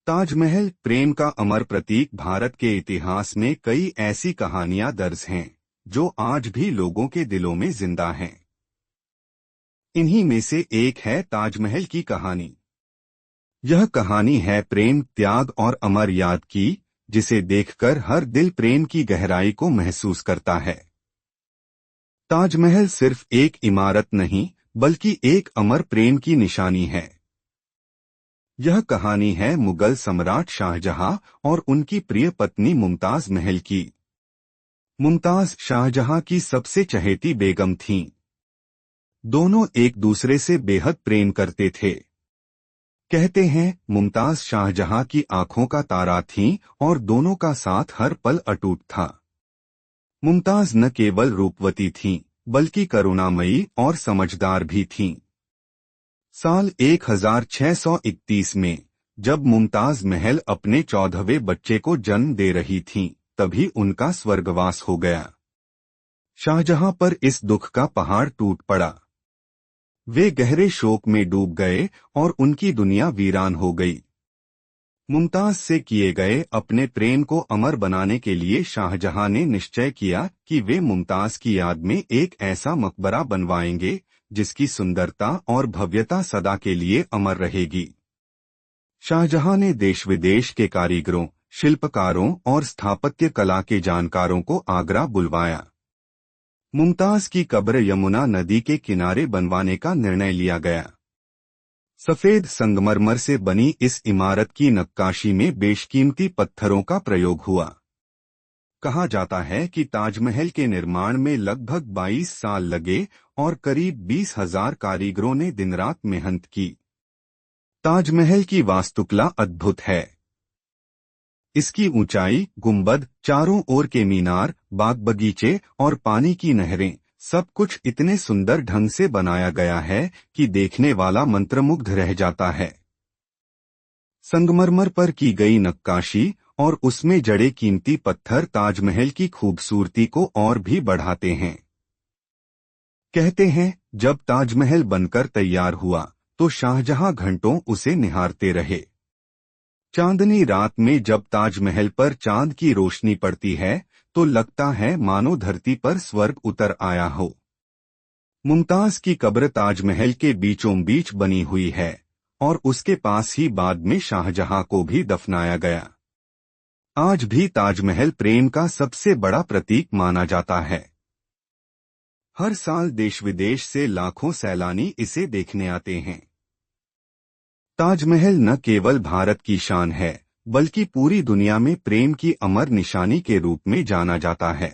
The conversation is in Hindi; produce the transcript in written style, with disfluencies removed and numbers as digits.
ताजमहल प्रेम का अमर प्रतीक। भारत के इतिहास में कई ऐसी कहानियां दर्ज हैं जो आज भी लोगों के दिलों में जिंदा हैं। इन्हीं में से एक है ताजमहल की कहानी। यह कहानी है प्रेम, त्याग और अमर याद की, जिसे देखकर हर दिल प्रेम की गहराई को महसूस करता है। ताजमहल सिर्फ एक इमारत नहीं, बल्कि एक अमर प्रेम की निशानी है। यह कहानी है मुगल सम्राट शाहजहां और उनकी प्रिय पत्नी मुमताज महल की। मुमताज शाहजहां की सबसे चहेती बेगम थीं। दोनों एक दूसरे से बेहद प्रेम करते थे। कहते हैं मुमताज शाहजहां की आंखों का तारा थीं और दोनों का साथ हर पल अटूट था। मुमताज न केवल रूपवती थीं, बल्कि करुणामयी और समझदार भी थीं। साल 1631 में जब मुमताज महल अपने 14वें बच्चे को जन्म दे रही थीं, तभी उनका स्वर्गवास हो गया। शाहजहां पर इस दुख का पहाड़ टूट पड़ा। वे गहरे शोक में डूब गए और उनकी दुनिया वीरान हो गई। मुमताज से किए गए अपने प्रेम को अमर बनाने के लिए शाहजहां ने निश्चय किया कि वे मुमताज की याद में एक ऐसा मकबरा बनवाएंगे जिसकी सुंदरता और भव्यता सदा के लिए अमर रहेगी। शाहजहां ने देश विदेश के कारीगरों, शिल्पकारों और स्थापत्य कला के जानकारों को आगरा बुलवाया। मुमताज की कब्र यमुना नदी के किनारे बनवाने का निर्णय लिया गया। सफेद संगमरमर से बनी इस इमारत की नक्काशी में बेशकीमती पत्थरों का प्रयोग हुआ। कहा जाता है कि ताजमहल के निर्माण में लगभग 22 साल लगे और करीब 20,000 कारीगरों ने दिन रात मेहनत की। ताजमहल की वास्तुकला अद्भुत है। इसकी ऊंचाई, गुंबद, चारों ओर के मीनार, बाग बगीचे और पानी की नहरें, सब कुछ इतने सुंदर ढंग से बनाया गया है कि देखने वाला मंत्रमुग्ध रह जाता है। संगमरमर पर की गई नक्काशी और उसमें जड़े कीमती पत्थर ताजमहल की खूबसूरती को और भी बढ़ाते हैं। कहते हैं जब ताजमहल बनकर तैयार हुआ तो शाहजहां घंटों उसे निहारते रहे। चांदनी रात में जब ताजमहल पर चांद की रोशनी पड़ती है तो लगता है मानो धरती पर स्वर्ग उतर आया हो। मुमताज की कब्र ताजमहल के बीचों बीच बनी हुई है और उसके पास ही बाद में शाहजहां को भी दफनाया गया। आज भी ताजमहल प्रेम का सबसे बड़ा प्रतीक माना जाता है। हर साल देश विदेश से लाखों सैलानी इसे देखने आते हैं। ताजमहल न केवल भारत की शान है, बल्कि पूरी दुनिया में प्रेम की अमर निशानी के रूप में जाना जाता है।